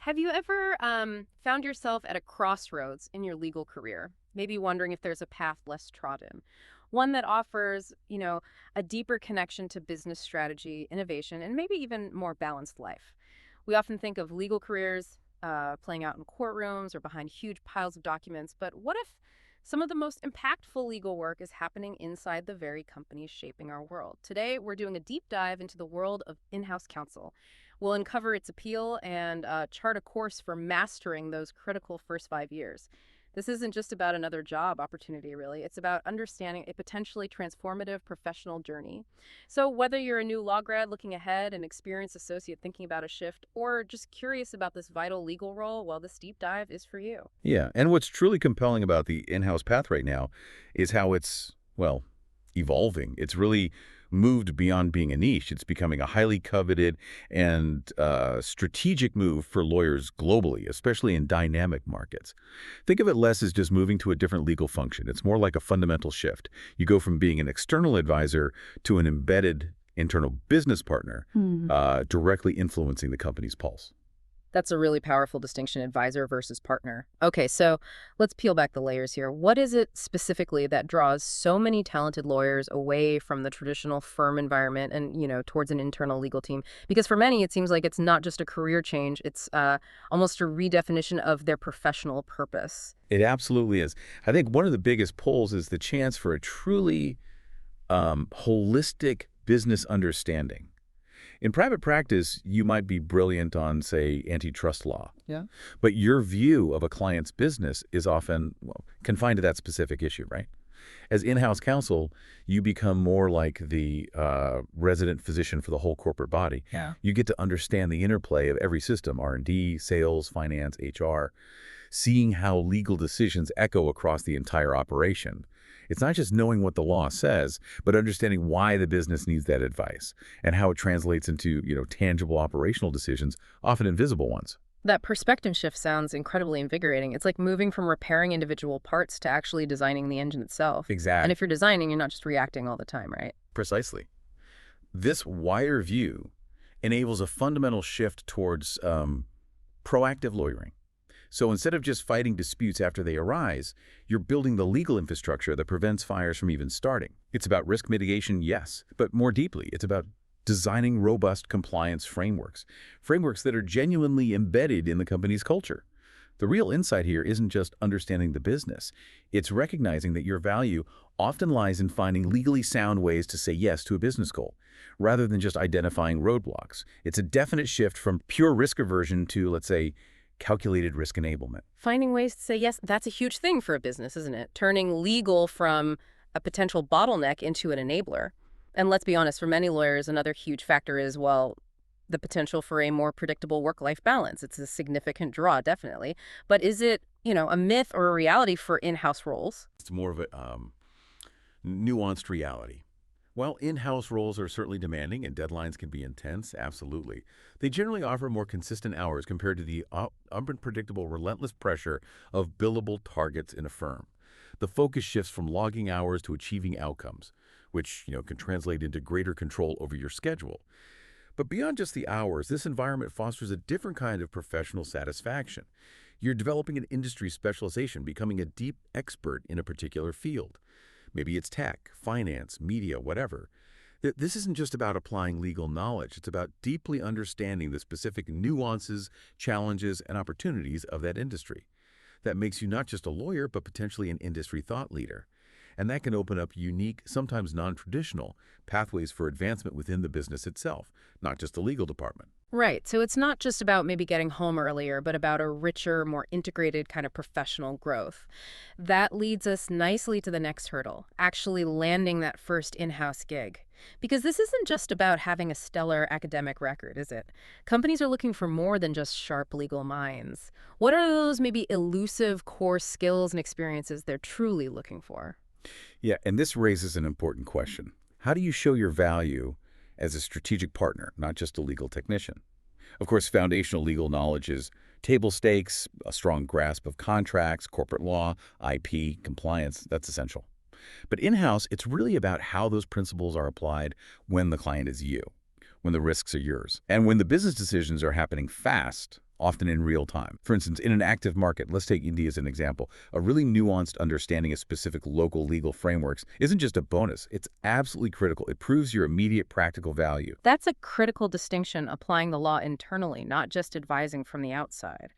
Have you ever found yourself at a crossroads in your legal career, maybe wondering if there's a path less trodden, one that offers, a deeper connection to business strategy, innovation, and maybe even more balanced life? We often think of legal careers playing out in courtrooms or behind huge piles of documents, but what if some of the most impactful legal work is happening inside the very companies shaping our world? Today, we're doing a deep dive into the world of in-house counsel. We'll uncover its appeal and chart a course for mastering those critical first 5 years. This isn't just about another job opportunity, really. It's about understanding a potentially transformative professional journey. So, whether you're a new law grad looking ahead, an experienced associate thinking about a shift, or just curious about this vital legal role, well, this deep dive is for you. Yeah, and what's truly compelling about the in-house path right now is how it's, well, evolving. It's really moved beyond being a niche. It's becoming a highly coveted and strategic move for lawyers globally, especially in dynamic markets. Think of it less as just moving to a different legal function. It's more like a fundamental shift. You go from being an external advisor to an embedded internal business partner, directly influencing the company's pulse. That's a really powerful distinction, advisor versus partner. Okay, so let's peel back the layers here. What is it specifically that draws so many talented lawyers away from the traditional firm environment and, towards an internal legal team? Because for many, it seems like it's not just a career change, it's almost a redefinition of their professional purpose. It absolutely is. I think one of the biggest pulls is the chance for a truly holistic business understanding. In private practice, you might be brilliant on, say, antitrust law. Yeah. But your view of a client's business is often, well, confined to that specific issue, right? As in-house counsel, you become more like the resident physician for the whole corporate body. Yeah. You get to understand the interplay of every system, R&D, sales, finance, HR, seeing how legal decisions echo across the entire operation. It's not just knowing what the law says, but understanding why the business needs that advice and how it translates into, tangible operational decisions, often invisible ones. That perspective shift sounds incredibly invigorating. It's like moving from repairing individual parts to actually designing the engine itself. And Exactly. if you're designing, you're not just reacting all the time, right? Precisely. This wider view enables a fundamental shift towards proactive lawyering. So instead of just fighting disputes after they arise, you're building the legal infrastructure that prevents fires from even starting. It's about risk mitigation, yes, but more deeply, it's about designing robust compliance frameworks that are genuinely embedded in the company's culture. The real insight here isn't just understanding the business. It's recognizing that your value often lies in finding legally sound ways to say yes to a business goal, rather than just identifying roadblocks. It's a definite shift from pure risk aversion to, let's say, calculated risk enablement. Finding ways to say yes, that's a huge thing for a business, isn't it? Turning legal from a potential bottleneck into an enabler. And let's be honest, for many lawyers, another huge factor is, well, the potential for a more predictable work-life balance. It's a significant draw, definitely. But is it, a myth or a reality for in-house roles? It's more of a nuanced reality. While in-house roles are certainly demanding and deadlines can be intense, absolutely, they generally offer more consistent hours compared to the unpredictable, relentless pressure of billable targets in a firm. The focus shifts from logging hours to achieving outcomes, which can translate into greater control over your schedule. But beyond just the hours, this environment fosters a different kind of professional satisfaction. You're developing an industry specialization, becoming a deep expert in a particular field. Maybe it's tech, finance, media, whatever. This isn't just about applying legal knowledge. It's about deeply understanding the specific nuances, challenges, and opportunities of that industry. That makes you not just a lawyer, but potentially an industry thought leader. And that can open up unique, sometimes non-traditional, pathways for advancement within the business itself, not just the legal department. Right. So it's not just about maybe getting home earlier, but about a richer, more integrated kind of professional growth. That leads us nicely to the next hurdle, actually landing that first in-house gig. Because this isn't just about having a stellar academic record, is it? Companies are looking for more than just sharp legal minds. What are those maybe elusive core skills and experiences they're truly looking for? Yeah, and this raises an important question. How do you show your value as a strategic partner, not just a legal technician? Of course, foundational legal knowledge is table stakes, a strong grasp of contracts, corporate law, IP, compliance. That's essential. But in-house, it's really about how those principles are applied when the client is you, when the risks are yours, and when the business decisions are happening fast, often in real time. For instance, in an active market, let's take India as an example, a really nuanced understanding of specific local legal frameworks isn't just a bonus, it's absolutely critical. It proves your immediate practical value. That's a critical distinction, applying the law internally, not just advising from the outside.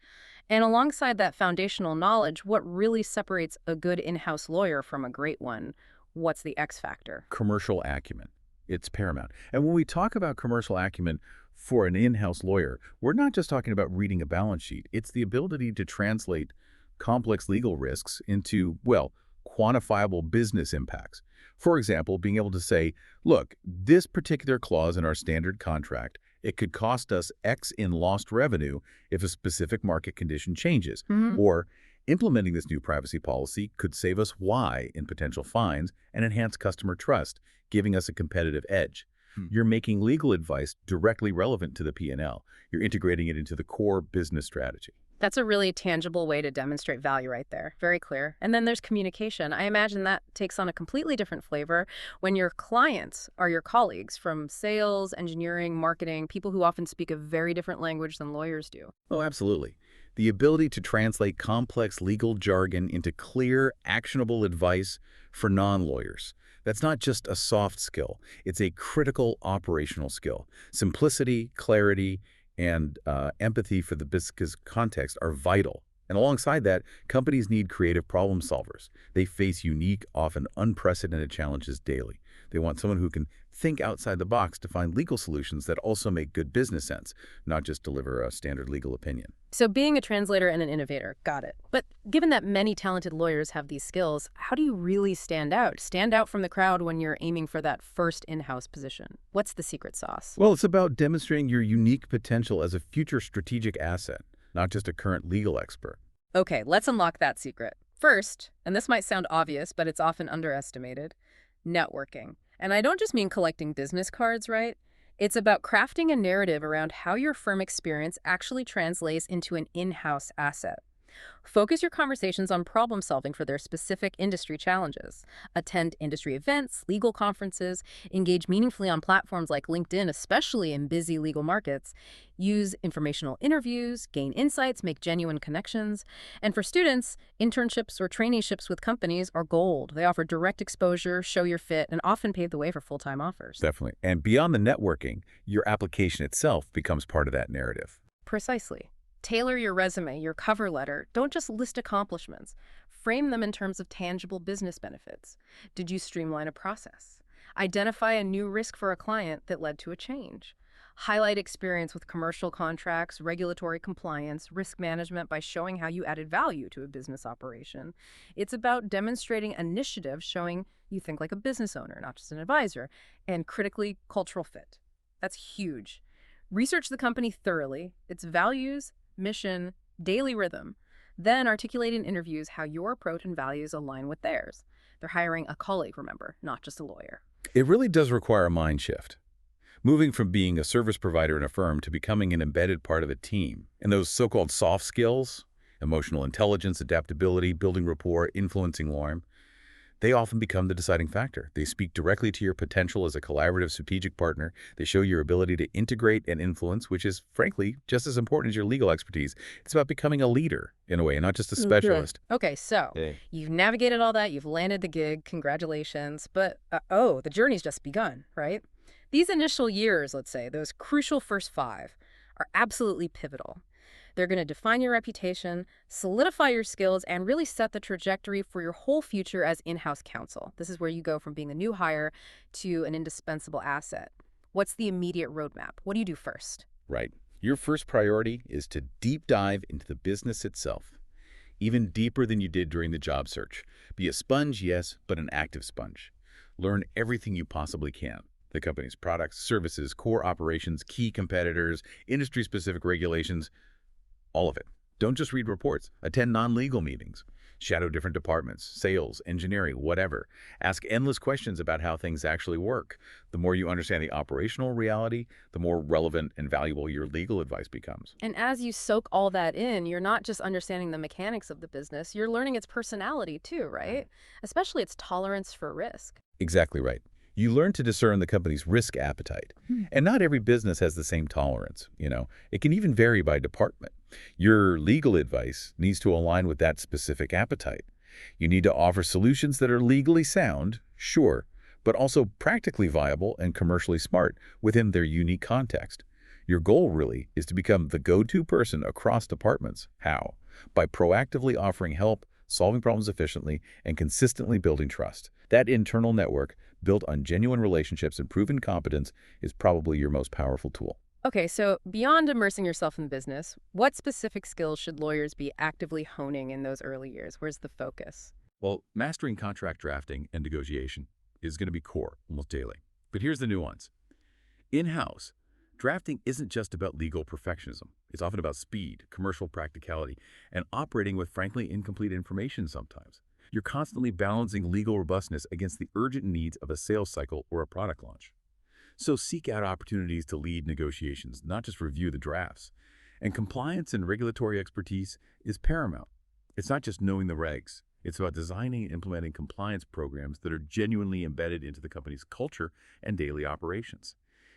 And alongside that foundational knowledge, what really separates a good in-house lawyer from a great one? What's the X factor? Commercial acumen. It's paramount. And when we talk about commercial acumen for an in-house lawyer, we're not just talking about reading a balance sheet. It's the ability to translate complex legal risks into, well, quantifiable business impacts. For example, being able to say, look, this particular clause in our standard contract, it could cost us X in lost revenue if a specific market condition changes. Mhm. Or implementing this new privacy policy could save us Y in potential fines and enhance customer trust, giving us a competitive edge. You're making legal advice directly relevant to the P&L. You're integrating it into the core business strategy. That's a really tangible way to demonstrate value right there. Very clear. And then there's communication. I imagine that takes on a completely different flavor when your clients are your colleagues from sales, engineering, marketing, people who often speak a very different language than lawyers do. Oh, absolutely. The ability to translate complex legal jargon into clear, actionable advice for non-lawyers. That's not just a soft skill. It's a critical operational skill. Simplicity, clarity, and empathy for the business context are vital. And alongside that, companies need creative problem solvers. They face unique, often unprecedented challenges daily. They want someone who can think outside the box to find legal solutions that also make good business sense, not just deliver a standard legal opinion. So being a translator and an innovator, got it. But given that many talented lawyers have these skills, how do you really stand out? Stand out from the crowd when you're aiming for that first in-house position? What's the secret sauce? Well, it's about demonstrating your unique potential as a future strategic asset, not just a current legal expert. Okay, let's unlock that secret. First, and this might sound obvious, but it's often underestimated, networking. And I don't just mean collecting business cards, right? It's about crafting a narrative around how your firm experience actually translates into an in-house asset. Focus your conversations on problem solving for their specific industry challenges. Attend industry events, legal conferences, engage meaningfully on platforms like LinkedIn, especially in busy legal markets. Use informational interviews, gain insights, make genuine connections. And for students, internships or traineeships with companies are gold. They offer direct exposure, show your fit, and often pave the way for full-time offers. Definitely. And beyond the networking, your application itself becomes part of that narrative. Precisely. Tailor your resume, your cover letter. Don't just list accomplishments. Frame them in terms of tangible business benefits. Did you streamline a process? Identify a new risk for a client that led to a change. Highlight experience with commercial contracts, regulatory compliance, risk management by showing how you added value to a business operation. It's about demonstrating initiative, showing you think like a business owner, not just an advisor, and critically, cultural fit. That's huge. Research the company thoroughly, its values, mission, daily rhythm. Then articulate in interviews how your approach and values align with theirs. They're hiring a colleague, remember, not just a lawyer. It really does require a mind shift. Moving from being a service provider in a firm to becoming an embedded part of a team. And those so-called soft skills, emotional intelligence, adaptability, building rapport, influencing alarm, they often become the deciding factor. They speak directly to your potential as a collaborative strategic partner. They show your ability to integrate and influence, which is, frankly, just as important as your legal expertise. It's about becoming a leader, in a way, and not just a specialist. Okay, so Hey. you've navigated all that, you've landed the gig, congratulations, but oh, the journey's just begun, right? These initial years, let's say, those crucial first 5, are absolutely pivotal. They're going to define your reputation, solidify your skills, and really set the trajectory for your whole future as in-house counsel. This is where you go from being a new hire to an indispensable asset. What's the immediate roadmap? What do you do first? Right. Your first priority is to deep dive into the business itself, even deeper than you did during the job search. Be a sponge, yes, but an active sponge. Learn everything you possibly can. The company's products, services, core operations, key competitors, industry-specific regulations, all of it. Don't just read reports. Attend non-legal meetings. Shadow different departments, sales, engineering, whatever. Ask endless questions about how things actually work. The more you understand the operational reality, the more relevant and valuable your legal advice becomes. And as you soak all that in, you're not just understanding the mechanics of the business, you're learning its personality too, right? Especially its tolerance for risk. Exactly right. You learn to discern the company's risk appetite. And not every business has the same tolerance, It can even vary by department. Your legal advice needs to align with that specific appetite. You need to offer solutions that are legally sound, sure, but also practically viable and commercially smart within their unique context. Your goal really is to become the go-to person across departments. How? By proactively offering help, solving problems efficiently, and consistently building trust. That internal network, built on genuine relationships and proven competence, is probably your most powerful tool. Okay, so beyond immersing yourself in business, what specific skills should lawyers be actively honing in those early years? Where's the focus? Well, mastering contract drafting and negotiation is going to be core almost daily. But here's the nuance. In-house, drafting isn't just about legal perfectionism. It's often about speed, commercial practicality, and operating with frankly incomplete information sometimes. You're constantly balancing legal robustness against the urgent needs of a sales cycle or a product launch. So seek out opportunities to lead negotiations, not just review the drafts. And compliance and regulatory expertise is paramount. It's not just knowing the regs. It's about designing and implementing compliance programs that are genuinely embedded into the company's culture and daily operations,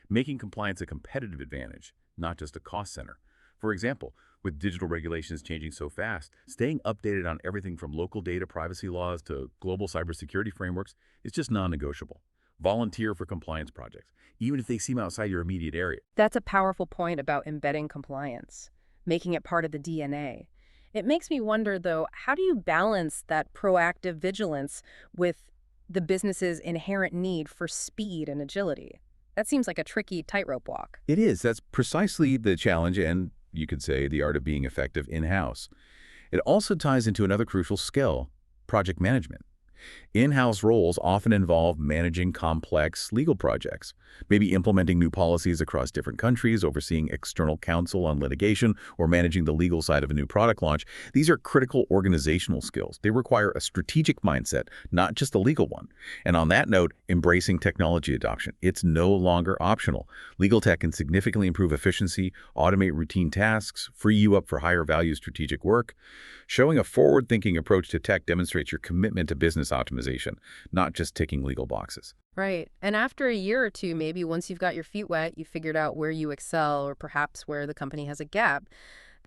making compliance a competitive advantage, not just a cost center. For example, with digital regulations changing so fast, staying updated on everything from local data privacy laws to global cybersecurity frameworks is just non-negotiable. Volunteer for compliance projects, even if they seem outside your immediate area. That's a powerful point about embedding compliance, making it part of the DNA. It makes me wonder, though, how do you balance that proactive vigilance with the business's inherent need for speed and agility? That seems like a tricky tightrope walk. It is. That's precisely the challenge and, you could say, the art of being effective in-house. It also ties into another crucial skill, project management. In-house roles often involve managing complex legal projects, maybe implementing new policies across different countries, overseeing external counsel on litigation, or managing the legal side of a new product launch. These are critical organizational skills. They require a strategic mindset, not just a legal one. And on that note, embracing technology adoption. It's no longer optional. Legal tech can significantly improve efficiency, automate routine tasks, free you up for higher value strategic work. Showing a forward-thinking approach to tech demonstrates your commitment to business optimization, not just ticking legal boxes. Right. And after a year or two, maybe once you've got your feet wet, you figured out where you excel or perhaps where the company has a gap,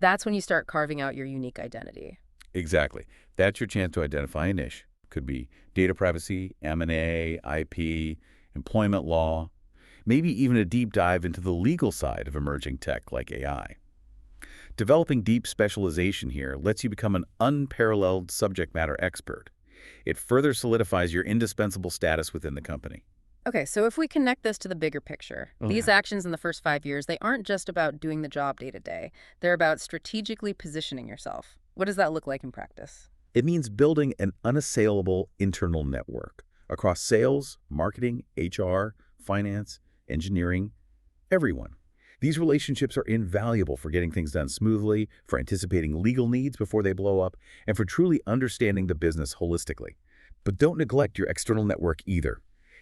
that's when you start carving out your unique identity. Exactly. That's your chance to identify a niche. Could be data privacy, M&A, IP, employment law, maybe even a deep dive into the legal side of emerging tech like AI. Developing deep specialization here lets you become an unparalleled subject matter expert. It further solidifies your indispensable status within the company. Okay, so if we connect this to the bigger picture, these actions in the first 5 years, they aren't just about doing the job day to day. They're about strategically positioning yourself. What does that look like in practice? It means building an unassailable internal network across sales, marketing, HR, finance, engineering, everyone. These relationships are invaluable for getting things done smoothly, for anticipating legal needs before they blow up, and for truly understanding the business holistically. But don't neglect your external network either.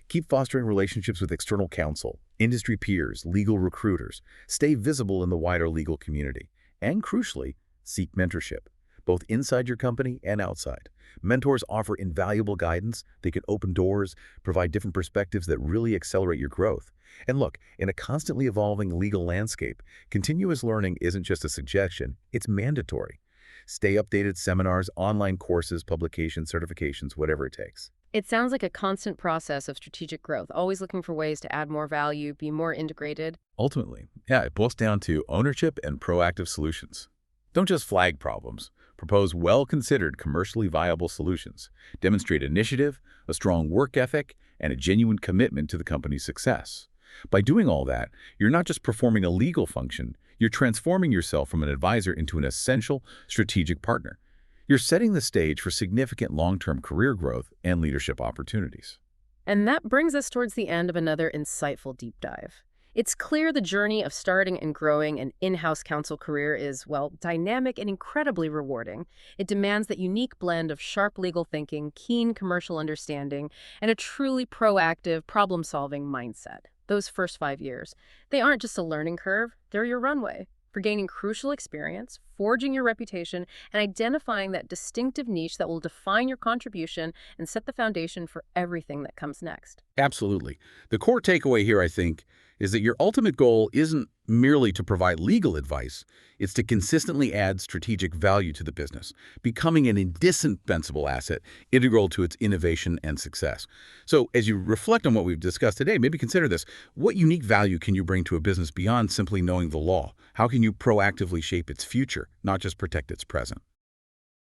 Keep fostering relationships with external counsel, industry peers, legal recruiters. Stay visible in the wider legal community. And crucially, seek mentorship, both inside your company and outside. Mentors offer invaluable guidance. They can open doors, provide different perspectives that really accelerate your growth. And look, in a constantly evolving legal landscape, continuous learning isn't just a suggestion, it's mandatory. Stay updated: seminars, online courses, publications, certifications, whatever it takes. It sounds like a constant process of strategic growth, always looking for ways to add more value, be more integrated. Ultimately, it boils down to ownership and proactive solutions. Don't just flag problems. Propose well-considered, commercially viable solutions. Demonstrate initiative, a strong work ethic, and a genuine commitment to the company's success. By doing all that, you're not just performing a legal function, you're transforming yourself from an advisor into an essential strategic partner. You're setting the stage for significant long-term career growth and leadership opportunities. And that brings us towards the end of another insightful deep dive. It's clear the journey of starting and growing an in-house counsel career is, well, dynamic and incredibly rewarding. It demands that unique blend of sharp legal thinking, keen commercial understanding, and a truly proactive, problem-solving mindset. Those first 5 years, they aren't just a learning curve, they're your runway. for gaining crucial experience, forging your reputation, and identifying that distinctive niche that will define your contribution and set the foundation for everything that comes next. Absolutely. The core takeaway here, I think, is that your ultimate goal isn't merely to provide legal advice, it's to consistently add strategic value to the business, becoming an indispensable asset integral to its innovation and success. So as you reflect on what we've discussed today, maybe consider this. What unique value can you bring to a business beyond simply knowing the law? How can you proactively shape its future, not just protect its present?